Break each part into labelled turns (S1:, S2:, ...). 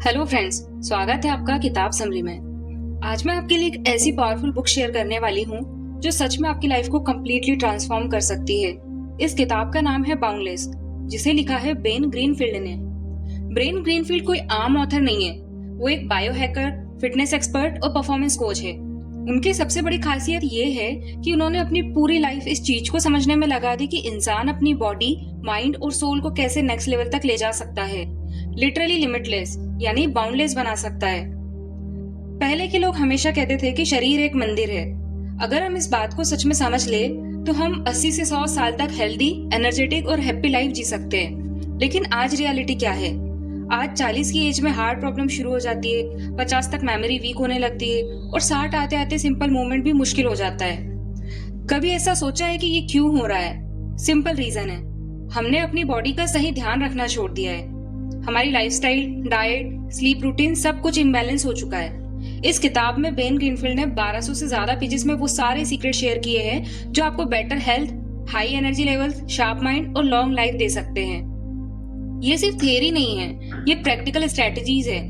S1: Hello friends, स्वागत है आपका किताब समरी में। आज मैं आपके लिए एक ऐसी पावरफुल बुक शेयर करने वाली हूँ जो सच में आपकी लाइफ को कम्प्लीटली ट्रांसफॉर्म कर सकती है। इस किताब का नाम है बाउंडलेस, जिसे लिखा है बेन ग्रीनफील्ड ने। बेन ग्रीनफील्ड कोई आम ऑथर नहीं है, वो एक बायो हैकर, फिटनेस एक्सपर्ट और परफॉर्मेंस कोच है। उनकी सबसे बड़ी खासियत ये है कि उन्होंने अपनी पूरी लाइफ इस चीज को समझने में लगा दी कि इंसान अपनी बॉडी, माइंड और सोल को कैसे नेक्स्ट लेवल तक ले जा सकता है, लिटरली लिमिटलेस यानी बाउंडलेस बना सकता है। पहले के लोग हमेशा कहते थे कि शरीर एक मंदिर है। अगर हम इस बात को सच में समझ ले तो हम 80 से 100 साल तक हेल्दी, एनर्जेटिक और हैप्पी लाइफ जी सकते हैं। लेकिन आज रियलिटी क्या है? आज 40 की एज में हार्ट प्रॉब्लम शुरू हो जाती है, 50 तक मेमोरी वीक होने लगती है और 60 आते आते सिंपल मूवमेंट भी मुश्किल हो जाता है। कभी ऐसा सोचा है कि ये क्यों हो रहा है? सिंपल रीजन है, हमने अपनी बॉडी का सही ध्यान रखना छोड़ दिया है। हमारी लाइफस्टाइल, डाइट, स्लीप रूटीन सब कुछ इम्बैलेंस हो चुका है। इस किताब में बेन ग्रीनफील्ड ने 1200 से ज्यादा पेजेस में वो सारे सीक्रेट शेयर किए हैं जो आपको better health, high energy levels, sharp mind और लॉन्ग लाइफ दे सकते हैं। ये सिर्फ थियरी नहीं है, ये प्रैक्टिकल स्ट्रेटजीज है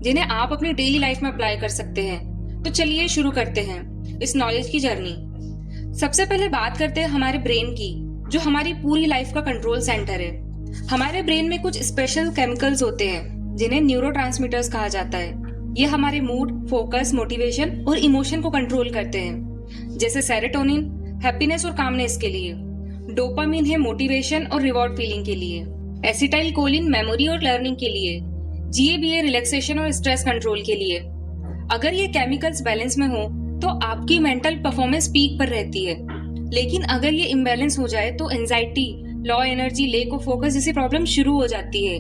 S1: जिन्हें आप अपनी डेली लाइफ में अप्लाई कर सकते हैं। तो चलिए शुरू करते हैं इस नॉलेज की जर्नी। सबसे पहले बात करते हैं हमारे ब्रेन की, जो हमारी पूरी लाइफ का कंट्रोल सेंटर है। हमारे ब्रेन में कुछ स्पेशल केमिकल्स होते हैं जिन्हें न्यूरोट्रांसमीटर्स कहा जाता है। ये हमारे मूड, फोकस, मोटिवेशन और इमोशन को कंट्रोल करते हैं। जैसे सेरोटोनिन हैप्पीनेस और कामनेस के लिए, डोपामिन है मोटिवेशन और रिवॉर्ड फीलिंग के लिए, एसिटाइल कोलिन मेमोरी और लर्निंग के लिए, जीएबीए रिलैक्सेशन और स्ट्रेस कंट्रोल के लिए। अगर ये केमिकल्स बैलेंस में हो तो आपकी मेंटल परफॉर्मेंस पीक पर रहती है। लेकिन अगर ये इम्बैलेंस हो जाए तो anxiety, low energy, lake of focus जैसी प्रॉब्लम शुरू हो जाती है।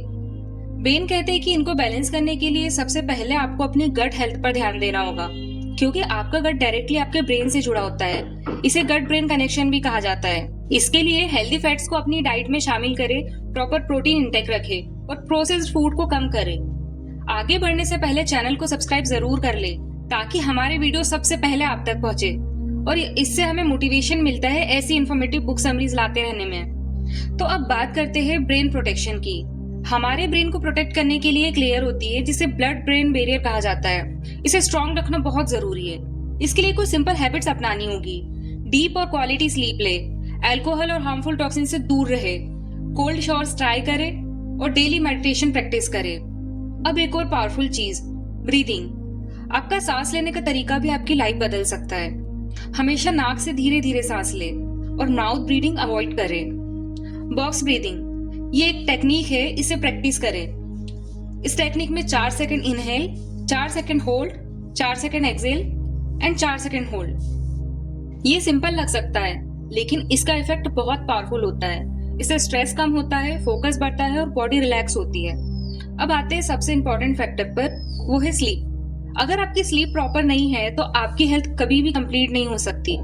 S1: बेन कहते हैं कि इनको बैलेंस करने के लिए सबसे पहले आपको अपनी गट हेल्थ पर ध्यान देना होगा, क्योंकि आपका गट डायरेक्टली आपके ब्रेन से जुड़ा होता है। इसे गट ब्रेन कनेक्शन भी कहा जाता है। इसके लिए हेल्दी फैट्स को अपनी डाइट में शामिल करें, प्रॉपर प्रोटीन इंटेक रखें और प्रोसेस्ड फूड को कम करें। आगे बढ़ने से पहले चैनल को सब्सक्राइब जरूर कर ले ताकि हमारे वीडियो सबसे पहले आप तक पहुंचे, और इससे हमें मोटिवेशन मिलता है ऐसी इन्फॉर्मेटिव बुक समरीज लाते रहने में। तो अब बात करते हैं ब्रेन प्रोटेक्शन की। हमारे ब्रेन को प्रोटेक्ट करने के लिए एक लेयर होती है जिसे ब्लड ब्रेन बैरियर कहा जाता है। इसे स्ट्रॉन्ग रखना बहुत जरूरी है। इसके लिए कुछ सिंपल हैबिट्स अपनानी होगी। डीप और क्वालिटी स्लीप ले, अल्कोहल और हार्मफुल टॉक्सिन से दूर रहे, कोल्ड शॉवर्स ट्राई करें और डेली मेडिटेशन प्रैक्टिस करें। अब एक और पावरफुल चीज, ब्रीदिंग। आपका सांस लेने का तरीका भी आपकी लाइफ बदल सकता है। हमेशा नाक से धीरे धीरे सांस ले और माउथ ब्रीदिंग अवॉइड करें। बॉक्स ब्रीदिंग, ये एक टेक्निक है, इसे प्रैक्टिस करें। इस टेक्निक में 4 second inhale, 4 second hold, 4 second exhale and 4 second hold. ये सिंपल लग सकता है लेकिन इसका इफेक्ट बहुत पावरफुल होता है। इससे स्ट्रेस कम होता है, फोकस बढ़ता है और बॉडी रिलैक्स होती है। अब आते हैं सबसे इंपॉर्टेंट फैक्टर पर, वो है स्लीप। अगर आपकी स्लीप प्रॉपर नहीं है तो आपकी हेल्थ कभी भी कंप्लीट नहीं हो सकती।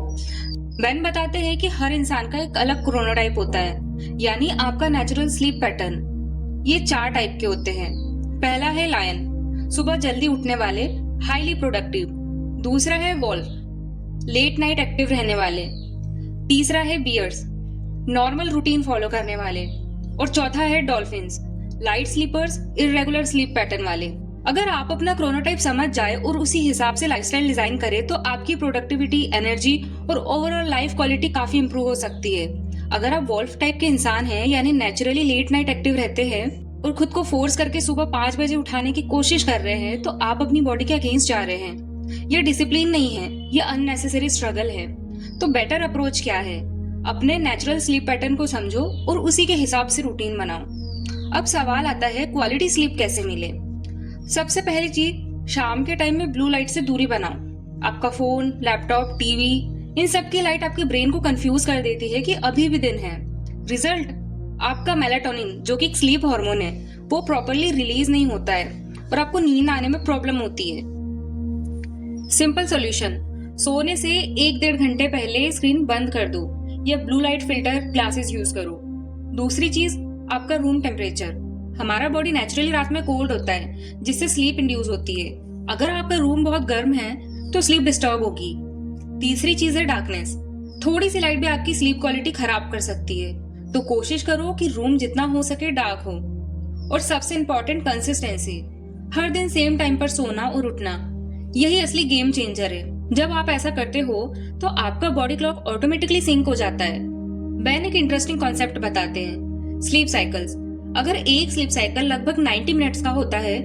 S1: बेन बताते हैं कि हर इंसान का एक अलग क्रोनोटाइप होता है, यानी आपका नेचुरल स्लीप पैटर्न। ये 4 टाइप के होते हैं। पहला है लायन, सुबह जल्दी उठने वाले, हाईली प्रोडक्टिव। दूसरा है वॉल्फ, लेट नाइट एक्टिव रहने वाले। तीसरा है बियर्स, नॉर्मल रूटीन फॉलो करने वाले। और चौथा है dolphins, light sleepers, irregular sleep pattern वाले। अगर आप अपना क्रोनोटाइप समझ जाए और उसी हिसाब से लाइफस्टाइल डिजाइन करें तो आपकी प्रोडक्टिविटी, एनर्जी और ओवरऑल लाइफ क्वालिटी काफी इंप्रूव हो सकती है। अगर आप वॉल्फ टाइप के इंसान हैं, यानी नेचुरली लेट नाइट एक्टिव रहते हैं और खुद को फोर्स करके सुबह 5 बजे उठाने की कोशिश कर रहे हैं, तो आप अपनी बॉडी के अगेंस्ट जा रहे हैं। ये डिसिप्लिन नहीं है, ये अननेसेसरी स्ट्रगल है। तो बेटर अप्रोच क्या है? अपने नेचुरल स्लीप पैटर्न को समझो और उसी के हिसाब से रूटीन बनाओ। अब सवाल आता है, क्वालिटी स्लीप कैसे मिले? सबसे पहली चीज, शाम के टाइम में ब्लू लाइट से दूरी बनाओ। आपका फोन, लैपटॉप, टीवी, इन सब की लाइट आपके ब्रेन को कंफ्यूज कर देती है कि अभी भी दिन है। रिजल्ट, आपका मेलाटोनिन, जो कि एक स्लीप हार्मोन है, वो प्रॉपरली रिलीज नहीं होता है और आपको नींद आने में प्रॉब्लम होती है। सिंपल सॉल्यूशन, सोने से 1-1.5 घंटे पहले स्क्रीन बंद कर दो या blue light filter glasses use करो। दूसरी चीज, आपका रूम टेम्परेचर। हमारा बॉडी नेचुरली रात में कोल्ड होता है जिससे स्लीप इंड्यूस होती है। अगर आपका रूम बहुत गर्म है तो स्लीप डिस्टर्ब होगी। तीसरी चीज है डार्कनेस। थोड़ी सी लाइट भी आपकी स्लीप क्वालिटी खराब कर सकती है, तो कोशिश करो कि रूम जितना हो सके डार्क हो। और सबसे इम्पोर्टेंट, कंसिस्टेंसी। हर दिन सेम टाइम पर सोना और उठना, यही असली गेम चेंजर है। जब आप ऐसा करते हो तो आपका बॉडी क्लॉक ऑटोमेटिकली सिंक हो जाता है। बेन एक इंटरेस्टिंग कॉन्सेप्ट बताते हैं, स्लीप साइकिल्स। अगर एक स्लीप साइकिल लगभग 90 मिनट्स का होता है,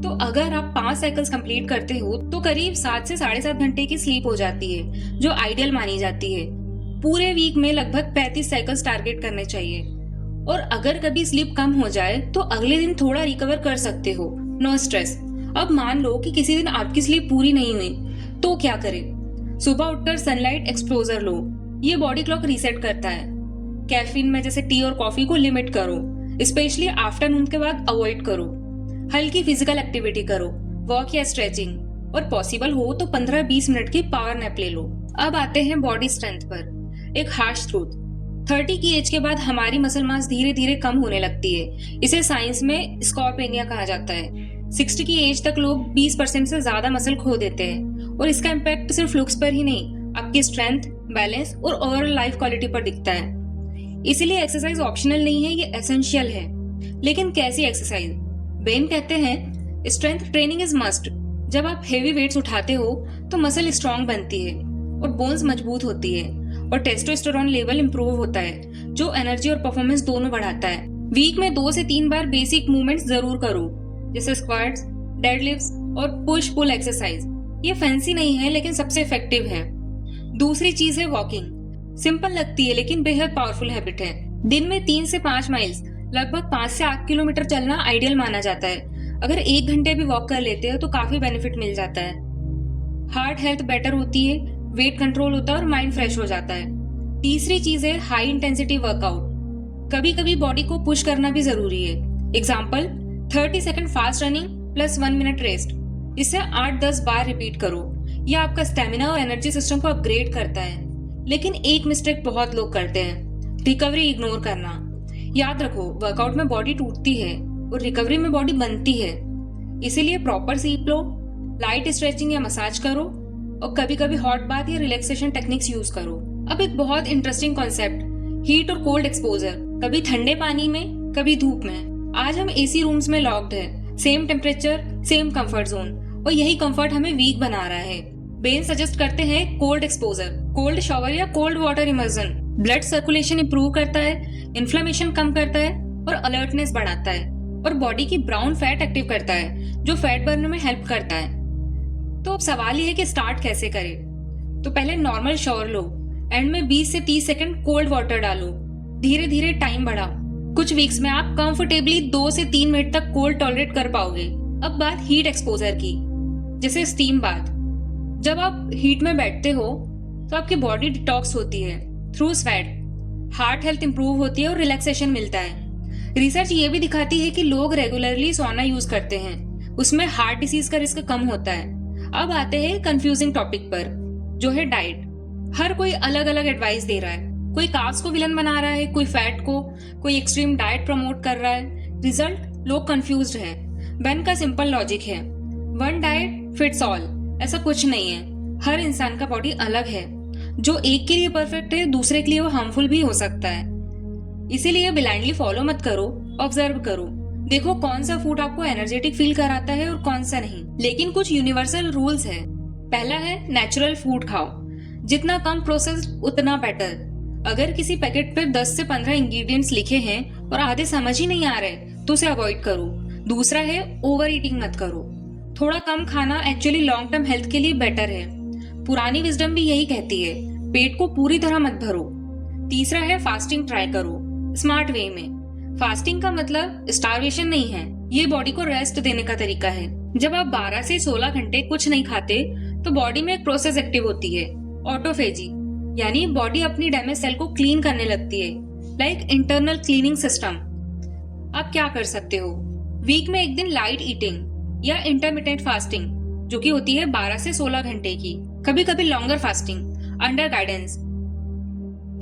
S1: तो अगर आप 5 साइकिल्स कंप्लीट करते हो तो करीब 7 से 7.5 घंटे की स्लीप हो जाती है, जो आइडियल मानी जाती है। पूरे वीक में लगभग 35 साइकिल्स टारगेट करने चाहिए। और अगर कभी स्लीप कम हो जाए तो अगले दिन थोड़ा रिकवर कर सकते हो, नो स्ट्रेस। अब मान लो कि किसी दिन आपकी स्लीप पूरी नहीं हुई, तो क्या करें? सुबह उठकर सनलाइट एक्सपोजर लो, ये बॉडी क्लॉक रीसेट करता है। कैफीन में जैसे टी और कॉफी को लिमिट करो, स्पेशली आफ्टरनून के बाद अवॉइड करो। हल्की फिजिकल एक्टिविटी करो, वॉक या स्ट्रेचिंग, और पॉसिबल हो तो 15-20 मिनट की पावर नैप ले लो। अब आते हैं बॉडी स्ट्रेंथ पर। एक हार्श ट्रूथ, 30 की एज के बाद हमारी मसल मास धीरे धीरे कम होने लगती है। इसे साइंस में स्कॉर्पेनिया कहा जाता है। 60 की एज तक लोग 20% से ज्यादा मसल खो देते हैं, और इसका इम्पैक्ट सिर्फ लुक्स पर ही नहीं, आपकी स्ट्रेंथ, बैलेंस और ओवरऑल लाइफ क्वालिटी पर दिखता है। इसीलिए एक्सरसाइज ऑप्शनल नहीं है, ये एसेंशियल है। लेकिन कैसी एक्सरसाइज? बेन कहते हैं, स्ट्रेंथ ट्रेनिंग इज मस्ट। जब आप हेवी वेट्स उठाते हो तो मसल स्ट्रांग बनती है और बोन्स मजबूत होती है, और टेस्टोस्टेरोन लेवल इंप्रूव होता है, जो एनर्जी और परफॉर्मेंस दोनों बढ़ाता है। वीक में 2 से 3 बार बेसिक मूवमेंट्स जरूर करो, जैसे स्क्वाट्स, डेडलिफ्ट्स और पुश पुल एक्सरसाइज। ये फैंसी नहीं है, लेकिन सबसे इफेक्टिव है। दूसरी चीज है वॉकिंग। सिंपल लगती है लेकिन बेहद पावरफुल हैबिट है। दिन में 3 से 5 माइल्स, लगभग 5 से 8 किलोमीटर चलना आइडियल माना जाता है। अगर 1 घंटे भी वॉक कर लेते हो तो काफी बेनिफिट मिल जाता है। हार्ट हेल्थ बेटर होती है, वेट कंट्रोल होता है और माइंड फ्रेश हो जाता है। तीसरी चीज है हाई इंटेंसिटी वर्कआउट। कभी कभी बॉडी को पुश करना भी जरूरी है। Example, 30 second fast running plus 1 minute rest. इसे 8-10 बार रिपीट करो। यह आपका स्टेमिना और एनर्जी सिस्टम को अपग्रेड करता है। लेकिन एक मिस्टेक बहुत लोग करते हैं, रिकवरी इग्नोर करना। याद रखो, वर्कआउट में बॉडी टूटती है और रिकवरी में बॉडी बनती है। इसीलिए प्रॉपर स्लीप लो, लाइट स्ट्रेचिंग या मसाज करो, और कभी कभी हॉट बाथ या रिलैक्सेशन टेक्निक्स यूज करो। अब एक बहुत इंटरेस्टिंग कॉन्सेप्ट, हीट और कोल्ड एक्सपोजर। कभी ठंडे पानी में, कभी धूप में। आज हम एसी रूम्स में लॉक्ड है, same temperature, same comfort zone, और यही कंफर्ट हमें वीक बना रहा है। बेन सजेस्ट करते हैं कोल्ड एक्सपोजर, कोल्ड शावर या cold water immersion. Blood circulation improve करता है, इन्फ्लेमेशन कम करता है और अलर्टनेस बढ़ाता है, और बॉडी की ब्राउन फैट एक्टिव करता है, जो फैट बर्न में हेल्प करता है। तो अब सवाल ये है कि स्टार्ट कैसे करें? तो पहले नॉर्मल शावर लो, एंड में 20 से 30 सेकंड कोल्ड वाटर डालो। धीरे धीरे टाइम बढ़ाओ। कुछ वीक्स में आप कंफर्टेबली 2 से 3 मिनट तक कोल्ड टॉलरेट कर पाओगे। अब बात हीट एक्सपोजर की, जैसे स्टीम बाथ। जब आप हीट में बैठते हो तो आपकी बॉडी डिटॉक्स होती है through sweat, heart health improve होती है और रिलैक्सेशन मिलता है। रिसर्च ये भी दिखाती है कि लोग रेगुलरली सोना यूज करते हैं, उसमें हार्ट डिसीज का रिस्क कम होता है। अब आते हैं कंफ्यूजिंग टॉपिक पर, जो है डाइट। हर कोई अलग अलग एडवाइस दे रहा है। कोई कार्ब्स को विलन बना रहा है, कोई फैट को, कोई एक्सट्रीम डाइट प्रमोट कर रहा है। रिजल्ट, लोग कंफ्यूज्ड है। बेन का सिंपल लॉजिक है, वन डाइट फिट्स ऑल। ऐसा कुछ नहीं है, हर इंसान का बॉडी अलग है। जो एक के लिए परफेक्ट है, दूसरे के लिए वो हार्मफुल भी हो सकता है। इसीलिए ब्लाइंडली फॉलो मत करो, ऑब्जर्व करो। देखो कौन सा फूड आपको एनर्जेटिक फील कराता है और कौन सा नहीं। लेकिन कुछ यूनिवर्सल रूल्स है। पहला है नेचुरल फूड खाओ, जितना कम प्रोसेस्ड उतना बेटर। अगर किसी पैकेट पर 10 से 15 इंग्रेडिएंट्स लिखे हैं और आधे समझ ही नहीं आ रहे तो उसे अवॉइड करो। दूसरा है ओवर ईटिंग मत करो। थोड़ा कम खाना एक्चुअली लॉन्ग टर्म हेल्थ के लिए बेटर है। पुरानी विजडम भी यही कहती है, पेट को पूरी तरह मत भरो। तीसरा है फास्टिंग ट्राई करो, स्मार्ट वे में। फास्टिंग का मतलब स्टारवेशन नहीं है, ये बॉडी को रेस्ट देने का तरीका है। जब आप 12 से 16 घंटे कुछ नहीं खाते तो बॉडी में एक प्रोसेस एक्टिव होती है, ऑटोफेजी, यानी बॉडी अपनी डैमेज सेल को क्लीन करने लगती है, लाइक इंटरनल क्लीनिंग सिस्टम। आप क्या कर सकते हो? वीक में एक दिन लाइट ईटिंग या इंटरमिटेंट फास्टिंग, जो कि होती है 12 से 16 घंटे की, कभी कभी लॉन्गर फास्टिंग अंडर गाइडेंस।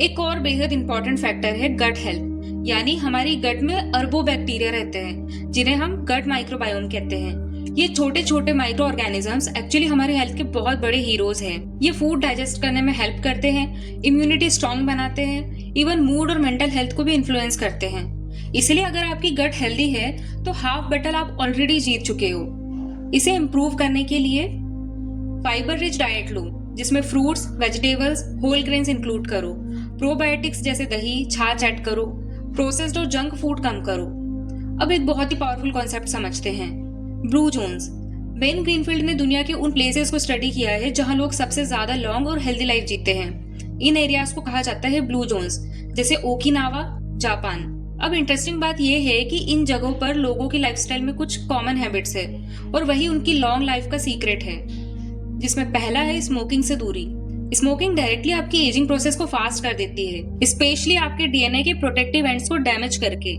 S1: एक और बेहद इंपॉर्टेंट फैक्टर है गट हेल्थ, यानी हमारी गट में अरबों बैक्टीरिया रहते हैं, जिन्हें हम गट माइक्रोबायोम कहते हैं। ये छोटे छोटे माइक्रो ऑर्गेनिजम्स एक्चुअली हमारे हेल्थ के बहुत बड़े हीरोज हैं। ये फूड डाइजेस्ट करने में हेल्प करते हैं, इम्यूनिटी स्ट्रांग बनाते हैं, इवन मूड और मेंटल हेल्थ को भी इन्फ्लुएंस करते हैं। इसलिए अगर आपकी गट हेल्दी है तो हाफ बैटल आप ऑलरेडी जीत चुके हो। इसे इम्प्रूव करने के लिए फाइबर रिच डाइट लो, जिसमें fruits, vegetables, whole grains include करो। प्रोबायोटिक्स जैसे दही, छाछ ऐड करो। प्रोसेस्ड और जंक फूड कम करो। अब एक बहुत ही पावरफुल कॉन्सेप्ट समझते हैं, ब्लू जोन्स। बेन ग्रीनफील्ड ने दुनिया के उन प्लेसेस को स्टडी किया है जहां लोग सबसे ज्यादा लॉन्ग और हेल्दी लाइफ जीते हैं। इन एरियाज को कहा जाता है ब्लू जोन्स, जैसे ओकिनावा, जापान। अब इंटरेस्टिंग बात यह है कि इन जगहों पर लोगों की लाइफस्टाइल में कुछ कॉमन हैबिट्स है और वही उनकी लॉन्ग लाइफ का सीक्रेट है, जिसमें पहला है स्मोकिंग से दूरी। स्मोकिंग डायरेक्टली आपकी एजिंग प्रोसेस को फास्ट कर देती है, स्पेशली आपके डीएनए के प्रोटेक्टिव एंड्स को डैमेज करके।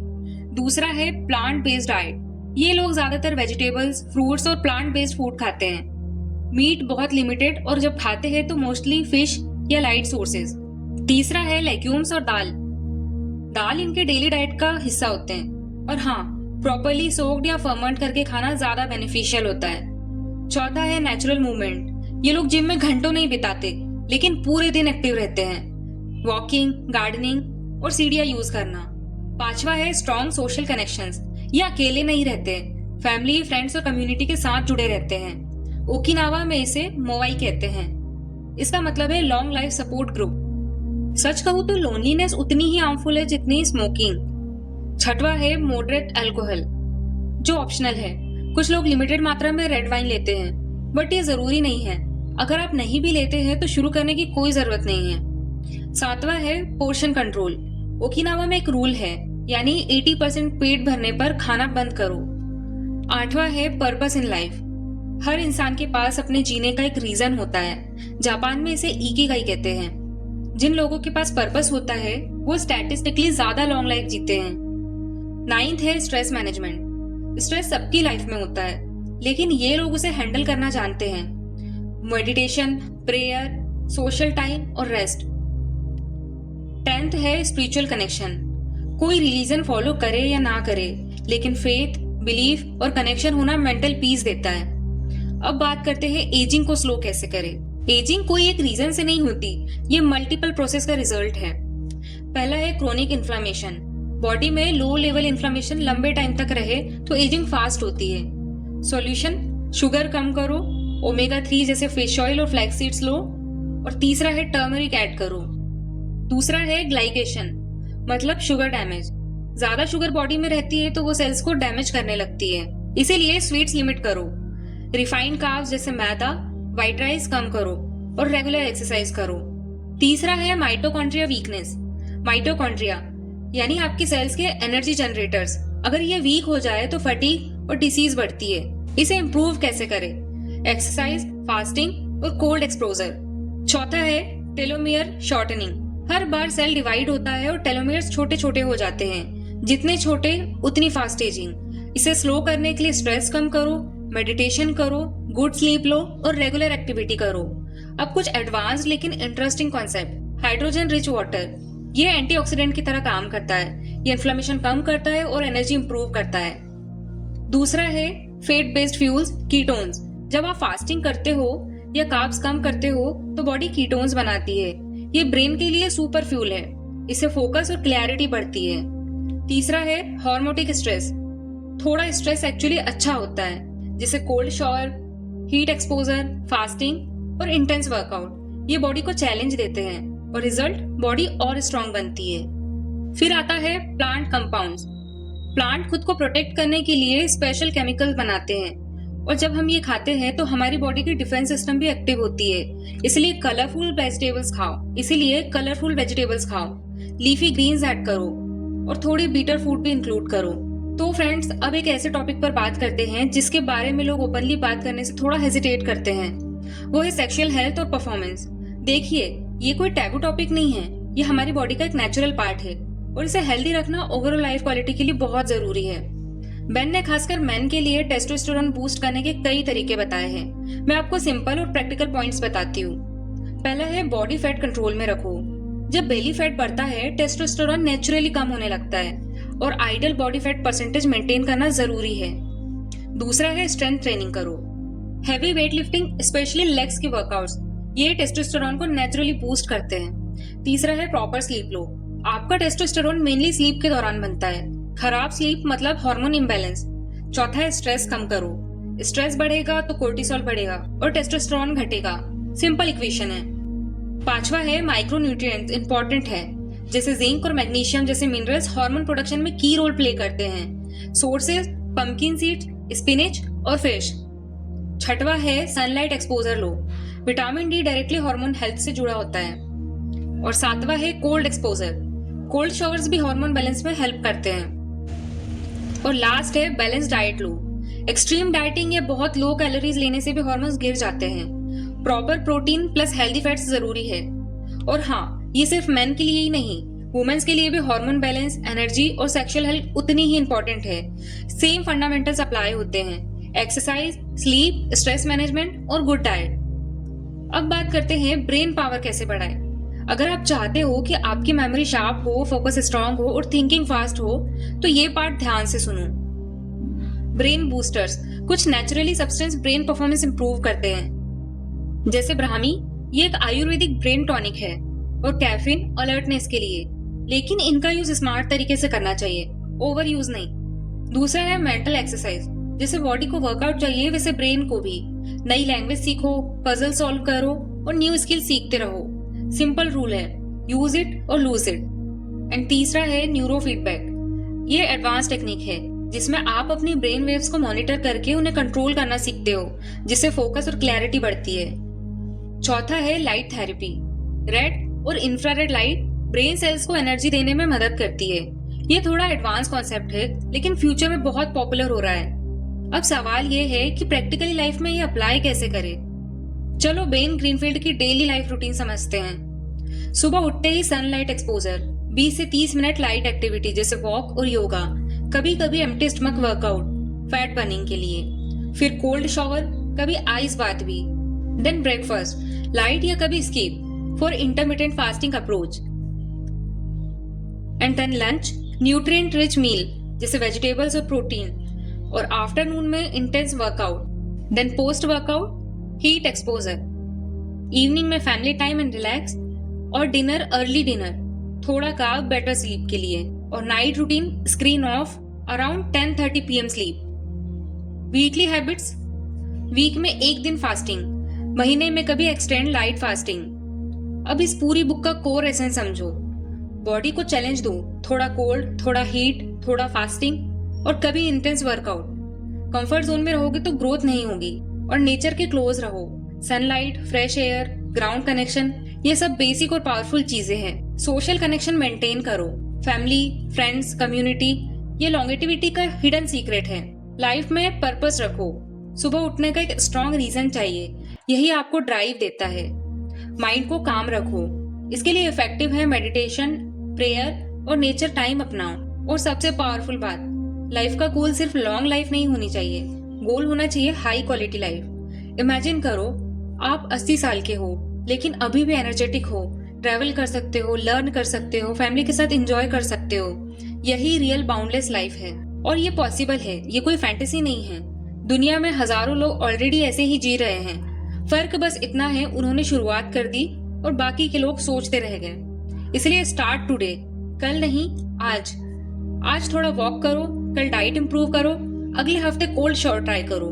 S1: दूसरा है प्लांट बेस्ड डाइट। ये लोग ज्यादातर वेजिटेबल्स, फ्रूट्स और प्लांट बेस्ड फूड खाते हैं। मीट बहुत लिमिटेड, और जब खाते हैं तो मोस्टली फिश या लाइट सोर्सेज। तीसरा है लेग्यूम्स और दाल। दाल इनके डेली डाइट का हिस्सा होते हैं, और हाँ, प्रॉपरली सोक्ड या फर्मेंट करके खाना ज्यादा बेनिफिशियल होता है। चौथा है नेचुरल मूवमेंट। ये लोग जिम में घंटों नहीं बिताते, लेकिन पूरे दिन एक्टिव रहते हैं। वॉकिंग, गार्डनिंग और सीढ़ियां यूज करना। पांचवा है स्ट्रॉन्ग सोशल कनेक्शंस। ये अकेले नहीं रहते, फैमिली, फ्रेंड्स और कम्युनिटी के साथ जुड़े रहते हैं। ओकिनावा में इसे मोवाई कहते हैं। इसका मतलब है लॉन्ग लाइफ सपोर्ट ग्रुप। सच कहूँ तो लोनलीनेस उतनी ही हार्मफुल है जितनी स्मोकिंग। छठवा है मॉडरेट अल्कोहल, जो ऑप्शनल है। कुछ लोग लिमिटेड मात्रा में रेड वाइन लेते हैं, बट ये जरूरी नहीं है। अगर आप नहीं भी लेते हैं तो शुरू करने की कोई जरूरत नहीं है। सातवां है पोर्शन कंट्रोल। ओकिनावा में एक रूल है, यानी 80% पेट भरने पर खाना बंद करो। आठवां है पर्पस इन लाइफ। हर इंसान के पास अपने जीने का एक रीजन होता है। जापान में इसे इकिगाई कहते हैं। जिन लोगों के पास पर्पस होता है वो स्टैटिस्टिकली ज्यादा लॉन्ग लाइफ जीते हैं। नाइन्थ है स्ट्रेस मैनेजमेंट। स्ट्रेस सबकी लाइफ में होता है, लेकिन ये लोग उसे हैंडल करना जानते हैं। मेडिटेशन, प्रेयर, सोशल टाइम और रेस्ट। 10th है स्पिरिचुअल कनेक्शन। कोई रिलीजन फॉलो करे या ना करे, लेकिन फेथ, बिलीफ और कनेक्शन होना मेंटल पीस देता है। अब बात करते हैं एजिंग को स्लो कैसे करें। एजिंग कोई एक रीजन से नहीं होती, ये मल्टीपल प्रोसेस का रिजल्ट है। पहला है क्रोनिक इन्फ्लामेशन। बॉडी में लो लेवल इन्फ्लामेशन लंबे टाइम तक रहे तो एजिंग फास्ट होती है। सॉल्यूशन, शुगर कम करो, ओमेगा 3 जैसे फिश ऑयल और फ्लैक्स सीड्स लो, और तीसरा है टर्मरिक ऐड करो। दूसरा है ग्लाइकेशन, मतलब शुगर डैमेज। ज्यादा शुगर बॉडी में रहती है तो वो सेल्स को डैमेज करने लगती है, इसीलिए स्वीट्स लिमिट करो। रिफाइंड कार्ब्स जैसे मैदा, व्हाइट राइस कम करो और रेगुलर एक्सरसाइज करो। तीसरा है माइटोकॉन्ड्रिया वीकनेस। माइटोकॉन्ड्रिया यानी आपकी सेल्स के एनर्जी जनरेटर्स, अगर ये वीक हो जाए तो फटीग और डिसीज बढ़ती है। इसे इम्प्रूव कैसे करें? एक्सरसाइज, फास्टिंग और कोल्ड एक्सपोजर। चौथा है टेलोमियर शॉर्टनिंग। हर बार सेल डिवाइड होता है और टेलोमियर्स छोटे छोटे हो जाते हैं। जितने छोटे उतनी फास्ट एजिंग। इसे स्लो करने के लिए स्ट्रेस कम करो, मेडिटेशन करो, गुड स्लीप लो और रेगुलर एक्टिविटी करो। अब कुछ एडवांस्ड लेकिन interesting concept. Hydrogen rich water, ये एंटीऑक्सीडेंट की तरह काम करता है। ये इन्फ्लेमेशन कम करता है और एनर्जी इंप्रूव करता है। दूसरा है फैट बेस्ड फ्यूल्स, कीटोन्स। जब आप फास्टिंग करते हो या कार्ब्स कम करते हो तो बॉडी कीटोन्स बनाती है। ये ब्रेन के लिए सुपर फ्यूल है, इससे फोकस और क्लैरिटी बढ़ती है। तीसरा है हार्मोनिक स्ट्रेस। थोड़ा स्ट्रेस एक्चुअली अच्छा होता है, जैसे cold shower, heat exposure, fasting और इंटेंस वर्कआउट। ये बॉडी को चैलेंज देते हैं और रिजल्ट बॉडी और स्ट्रांग बनती है। फिर आता है प्लांट कंपाउंड्स। प्लांट खुद को प्रोटेक्ट करने के लिए स्पेशल केमिकल बनाते हैं, और जब हम ये खाते हैं तो हमारी बॉडी की डिफेंस सिस्टम भी एक्टिव होती है। इसलिए कलरफुल वेजिटेबल्स खाओ, लीफी ग्रीन्स ऐड करो और थोड़ी बीटर फूड भी इंक्लूड करो। तो फ्रेंड्स, अब एक ऐसे टॉपिक पर बात करते हैं जिसके बारे में लोग ओपनली बात करने से थोड़ा हेजिटेट करते हैं। वो है सेक्सुअल हेल्थ और परफॉर्मेंस। देखिए, ये कोई टैबू टॉपिक नहीं है, ये हमारी बॉडी का एक नेचुरल पार्ट है और इसे हेल्दी रखना ओवरऑल लाइफ क्वालिटी के लिए बहुत जरूरी है। बेन ने खासकर मेन के लिए टेस्टोस्टेरोन बूस्ट करने के कई तरीके बताए हैं। मैं आपको सिंपल और प्रैक्टिकल पॉइंट्स बताती हूँ। पहला है बॉडी फैट कंट्रोल में रखो। जब बेली फैट बढ़ता है, टेस्टोस्टेरोन नेचुरली कम होने लगता है और ideal body fat percentage maintain करना जरूरी है। दूसरा है स्ट्रेंथ ट्रेनिंग करो। Heavy weight lifting, specially legs के वर्कआउट्स, ये टेस्टोस्टेरोन को नेचुरली बूस्ट करते हैं। तीसरा है प्रॉपर स्लीप लो। आपका टेस्टोस्टेरोन मेनली स्लीप के दौरान बनता है। खराब स्लीप मतलब हार्मोन इम्बैलेंस। चौथा है स्ट्रेस कम करो। स्ट्रेस बढ़ेगा तो कोर्टिसोल बढ़ेगा और टेस्टोस्टेरोन घटेगा। सिंपल इक्वेशन है। पांचवा है माइक्रो न्यूट्रिएंट्स इंपॉर्टेंट है, जैसे जिंक और मैग्नीशियम जैसे मिनरल्स हार्मोन प्रोडक्शन में की रोल प्ले करते हैं। सोर्सेज पंपकिन सीड्स, स्पिनच और फिश। छठवा है sunlight exposure low. Vitamin D directly hormone health से जुड़ा होता है। और सातवां है कोल्ड एक्सपोजर। कोल्ड शॉवर्स भी हार्मोन बैलेंस में हेल्प करते हैं। और लास्ट है balance diet low. Extreme dieting या बहुत लो कैलोरीज लेने से भी हार्मोन्स गिर जाते हैं। Proper protein plus healthy fats जरूरी है। और हाँ, ये सिर्फ मेन के लिए ही नहीं, वुमेन्स के लिए भी हार्मोन बैलेंस, एनर्जी और सेक्सुअल हेल्थ उतनी ही इंपॉर्टेंट है। सेम फंडामेंटल्स अप्लाई होते हैं, एक्सरसाइज, स्लीप, स्ट्रेस मैनेजमेंट और गुड डाइट। अब बात करते हैं ब्रेन पावर कैसे बढ़ाए। अगर आप चाहते हो कि आपकी मेमोरी शार्प हो, फोकस स्ट्रांग हो और थिंकिंग फास्ट हो, तो ये पार्ट ध्यान से सुनो। ब्रेन बूस्टर्स कुछ naturally substance brain performance improve करते हैं, जैसे ब्राह्मी, ये एक आयुर्वेदिक ब्रेन टॉनिक है, और कैफीन अलर्टनेस के लिए, लेकिन इनका यूज स्मार्ट तरीके से करना चाहिए, ओवर यूज नहीं। दूसरा है मेंटल एक्सरसाइज। जैसे बॉडी को वर्कआउट चाहिए वैसे ब्रेन को भी। नई लैंग्वेज सीखो, पजल सॉल्व करो और न्यू स्किल सीखते रहो। सिंपल रूल है, यूज इट और लूज इट। एंड तीसरा है न्यूरो फीडबैक। ये एडवांस टेक्निक है जिसमें आप अपनी ब्रेन वेव्स को मॉनिटर करके उन्हें कंट्रोल करना सीखते हो, जिससे फोकस और क्लैरिटी बढ़ती है। चौथा है लाइट थेरेपी। रेड और इंफ्रारेड लाइट ब्रेन सेल्स को एनर्जी देने में मदद करती है। ये थोड़ा एडवांस कॉन्सेप्ट है, लेकिन फ्यूचर में बहुत पॉपुलर हो रहा है। अब सवाल ये है कि प्रैक्टिकली लाइफ में ये अप्लाई कैसे करें। चलो बेन ग्रीनफील्ड की डेली लाइफ रूटीन समझते हैं। सुबह उठते ही सनलाइट एक्सपोजर, 20 से 30 मिनट लाइट एक्टिविटी जैसे वॉक और योगा, कभी कभी empty stomach workout fat burning के लिए, फिर कोल्ड शॉवर, कभी आइस बाथ भी। देन ब्रेकफास्ट लाइट या कभी skip for intermittent fasting approach. And then lunch nutrient rich meal जैसे वेजिटेबल्स और प्रोटीन। और आफ्टरनून में intense workout. Then post workout heat exposure. Evening में फैमिली टाइम एंड रिलैक्स। और dinner early dinner, थोड़ा carb better sleep के लिए। और night routine screen off around 10:30 PM sleep. Weekly habits, week में एक दिन फास्टिंग, महीने में कभी एक्सटेंड लाइट फास्टिंग। अब इस पूरी बुक का कोर एसेंस समझो। बॉडी को चैलेंज दो, थोड़ा कोल्ड, थोड़ा हीट, थोड़ा फास्टिंग और कभी इंटेंस वर्कआउट। कंफर्ट जोन में रहोगे तो ग्रोथ नहीं होगी। और नेचर के क्लोज रहो। Sunlight, fresh air, ground connection, ये सब बेसिक और पावरफुल चीजें हैं। सोशल कनेक्शन मेंटेन करो। फैमिली, फ्रेंड्स, कम्युनिटी, ये लॉन्गेटिविटी का हिडन सीक्रेट है। लाइफ में पर्पस रखो। सुबह उठने का एक स्ट्रॉन्ग रीजन चाहिए, यही आपको ड्राइव देता है। माइंड को काम रखो, इसके लिए इफेक्टिव है मेडिटेशन, प्रेयर और नेचर टाइम अपनाओ। और सबसे पावरफुल बात, लाइफ का गोल सिर्फ लॉन्ग लाइफ नहीं होनी चाहिए, गोल होना चाहिए हाई क्वालिटी लाइफ। इमेजिन करो आप 80 साल के हो, लेकिन अभी भी एनर्जेटिक हो, ट्रैवल कर सकते हो, लर्न कर सकते हो, फैमिली के साथ एंजॉय कर सकते हो। यही रियल बाउंडलेस लाइफ है और ये पॉसिबल है, ये कोई फैंटेसी नहीं है। दुनिया में हजारों लोग ऑलरेडी ऐसे ही जी रहे हैं। फर्क बस इतना है उन्होंने शुरुआत कर दी और बाकी के लोग सोचते रह गए। इसलिए स्टार्ट टुडे, कल नहीं आज। आज थोड़ा वॉक करो, कल डाइट इंप्रूव करो, अगले हफ्ते कोल्ड शॉवर ट्राई करो।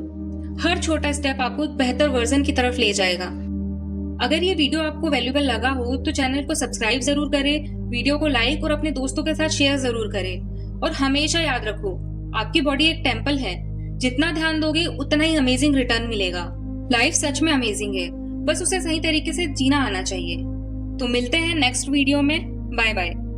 S1: हर छोटा स्टेप आपको एक बेहतर वर्जन की तरफ ले जाएगा। अगर ये वीडियो आपको वैल्यूएबल लगा हो तो चैनल को सब्सक्राइब जरूर करें, वीडियो को लाइक और अपने दोस्तों के साथ शेयर जरूर करें। और हमेशा याद रखो, आपकी बॉडी एक टेम्पल है, जितना ध्यान दोगे उतना ही अमेजिंग रिटर्न मिलेगा। लाइफ सच में अमेजिंग है, बस उसे सही तरीके से जीना आना चाहिए। तो मिलते हैं नेक्स्ट वीडियो में। Bye bye.